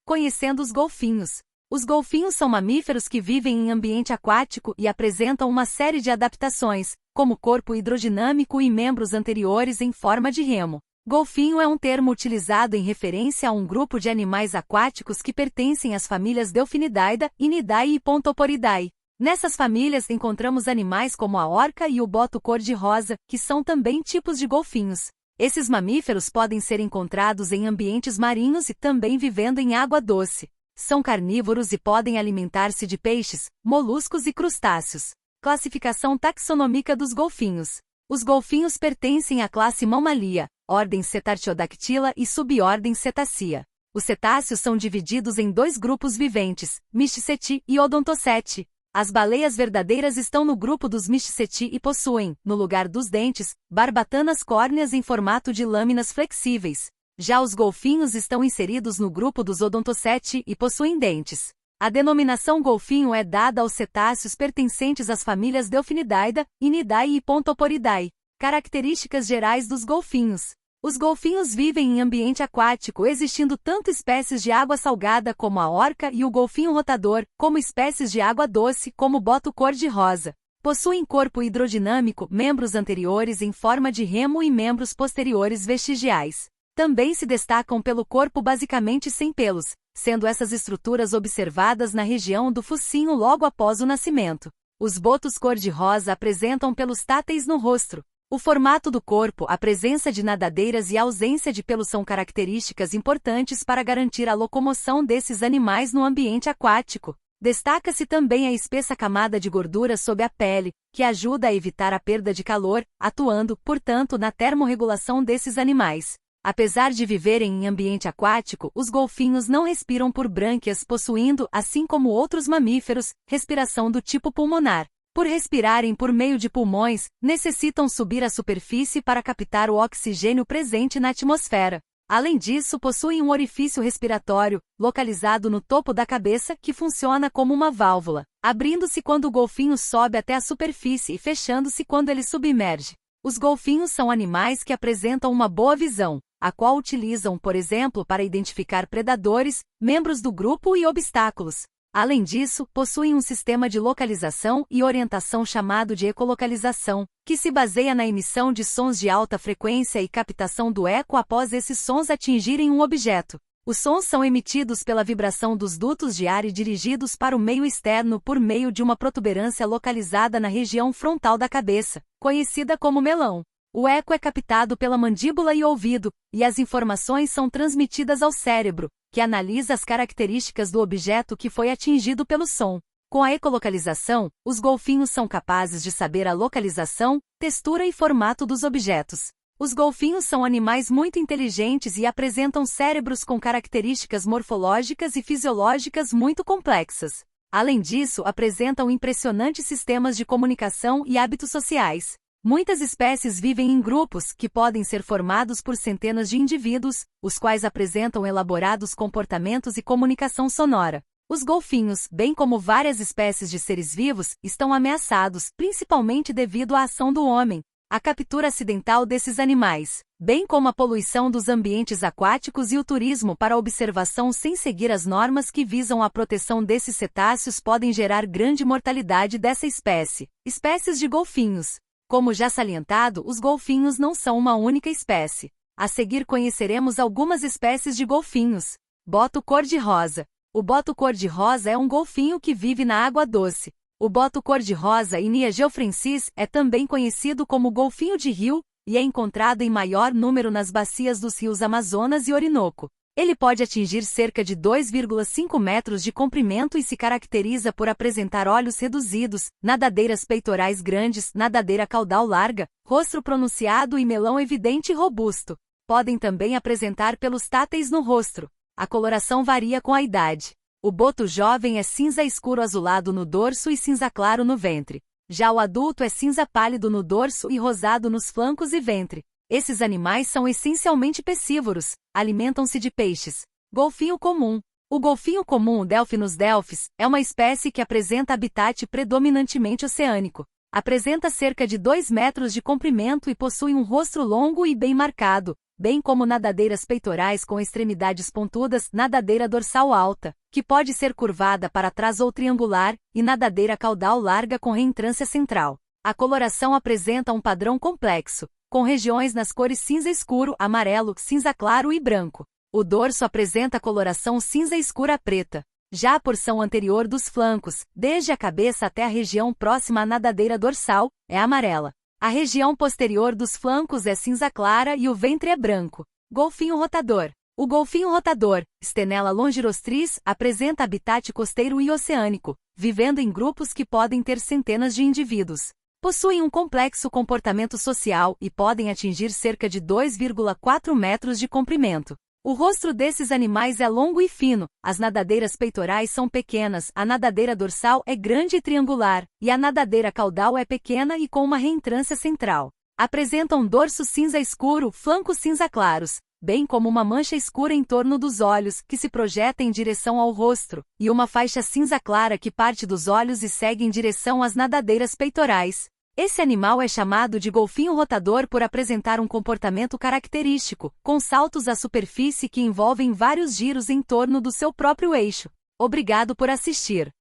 Conhecendo os golfinhos. Os golfinhos são mamíferos que vivem em ambiente aquático e apresentam uma série de adaptações, como corpo hidrodinâmico e membros anteriores em forma de remo. Golfinho é um termo utilizado em referência a um grupo de animais aquáticos que pertencem às famílias Delphinidae, Inidae e Pontoporidae. Nessas famílias encontramos animais como a orca e o boto cor-de-rosa, que são também tipos de golfinhos. Esses mamíferos podem ser encontrados em ambientes marinhos e também vivendo em água doce. São carnívoros e podem alimentar-se de peixes, moluscos e crustáceos. Classificação taxonômica dos golfinhos. Os golfinhos pertencem à classe Mammalia, ordem Cetartiodactyla e subordem Cetacea. Os cetáceos são divididos em dois grupos viventes, Mysticeti e Odontoceti. As baleias verdadeiras estão no grupo dos Mysticeti e possuem, no lugar dos dentes, barbatanas córneas em formato de lâminas flexíveis. Já os golfinhos estão inseridos no grupo dos Odontoceti e possuem dentes. A denominação golfinho é dada aos cetáceos pertencentes às famílias Delphinidae, Inidae e Pontoporidae. Características gerais dos golfinhos. Os golfinhos vivem em ambiente aquático, existindo tanto espécies de água salgada como a orca e o golfinho rotador, como espécies de água doce como o boto cor-de-rosa. Possuem corpo hidrodinâmico, membros anteriores em forma de remo e membros posteriores vestigiais. Também se destacam pelo corpo basicamente sem pelos, sendo essas estruturas observadas na região do focinho logo após o nascimento. Os botos cor-de-rosa apresentam pelos táteis no rosto. O formato do corpo, a presença de nadadeiras e a ausência de pelos são características importantes para garantir a locomoção desses animais no ambiente aquático. Destaca-se também a espessa camada de gordura sob a pele, que ajuda a evitar a perda de calor, atuando, portanto, na termorregulação desses animais. Apesar de viverem em ambiente aquático, os golfinhos não respiram por brânquias, possuindo, assim como outros mamíferos, respiração do tipo pulmonar. Por respirarem por meio de pulmões, necessitam subir à superfície para captar o oxigênio presente na atmosfera. Além disso, possuem um orifício respiratório, localizado no topo da cabeça, que funciona como uma válvula, abrindo-se quando o golfinho sobe até a superfície e fechando-se quando ele submerge. Os golfinhos são animais que apresentam uma boa visão, a qual utilizam, por exemplo, para identificar predadores, membros do grupo e obstáculos. Além disso, possuem um sistema de localização e orientação chamado de ecolocalização, que se baseia na emissão de sons de alta frequência e captação do eco após esses sons atingirem um objeto. Os sons são emitidos pela vibração dos dutos de ar e dirigidos para o meio externo por meio de uma protuberância localizada na região frontal da cabeça, conhecida como melão. O eco é captado pela mandíbula e ouvido, e as informações são transmitidas ao cérebro, que analisa as características do objeto que foi atingido pelo som. Com a ecolocalização, os golfinhos são capazes de saber a localização, textura e formato dos objetos. Os golfinhos são animais muito inteligentes e apresentam cérebros com características morfológicas e fisiológicas muito complexas. Além disso, apresentam impressionantes sistemas de comunicação e hábitos sociais. Muitas espécies vivem em grupos, que podem ser formados por centenas de indivíduos, os quais apresentam elaborados comportamentos e comunicação sonora. Os golfinhos, bem como várias espécies de seres vivos, estão ameaçados, principalmente devido à ação do homem, a captura acidental desses animais, bem como a poluição dos ambientes aquáticos e o turismo para observação sem seguir as normas que visam a proteção desses cetáceos podem gerar grande mortalidade dessa espécie. Espécies de golfinhos. Como já salientado, os golfinhos não são uma única espécie. A seguir conheceremos algumas espécies de golfinhos. Boto cor-de-rosa. O boto cor-de-rosa é um golfinho que vive na água doce. O boto cor-de-rosa Inia geoffrensis é também conhecido como golfinho de rio, e é encontrado em maior número nas bacias dos rios Amazonas e Orinoco. Ele pode atingir cerca de 2,5 metros de comprimento e se caracteriza por apresentar olhos reduzidos, nadadeiras peitorais grandes, nadadeira caudal larga, rosto pronunciado e melão evidente e robusto. Podem também apresentar pelos táteis no rosto. A coloração varia com a idade. O boto jovem é cinza escuro azulado no dorso e cinza claro no ventre. Já o adulto é cinza pálido no dorso e rosado nos flancos e ventre. Esses animais são essencialmente pecívoros, alimentam-se de peixes. Golfinho comum. O golfinho comum Delphinus delphis é uma espécie que apresenta habitat predominantemente oceânico. Apresenta cerca de 2 metros de comprimento e possui um rosto longo e bem marcado, bem como nadadeiras peitorais com extremidades pontudas, nadadeira dorsal alta, que pode ser curvada para trás ou triangular, e nadadeira caudal larga com reentrância central. A coloração apresenta um padrão complexo, com regiões nas cores cinza escuro, amarelo, cinza claro e branco. O dorso apresenta coloração cinza escura preta. Já a porção anterior dos flancos, desde a cabeça até a região próxima à nadadeira dorsal, é amarela. A região posterior dos flancos é cinza clara e o ventre é branco. Golfinho rotador. O golfinho rotador, Stenella longirostris, apresenta habitat costeiro e oceânico, vivendo em grupos que podem ter centenas de indivíduos. Possuem um complexo comportamento social e podem atingir cerca de 2,4 metros de comprimento. O rosto desses animais é longo e fino, as nadadeiras peitorais são pequenas, a nadadeira dorsal é grande e triangular, e a nadadeira caudal é pequena e com uma reentrância central. Apresentam dorso cinza escuro, flancos cinza claros, bem como uma mancha escura em torno dos olhos, que se projeta em direção ao rosto, e uma faixa cinza clara que parte dos olhos e segue em direção às nadadeiras peitorais. Esse animal é chamado de golfinho rotador por apresentar um comportamento característico, com saltos à superfície que envolvem vários giros em torno do seu próprio eixo. Obrigado por assistir.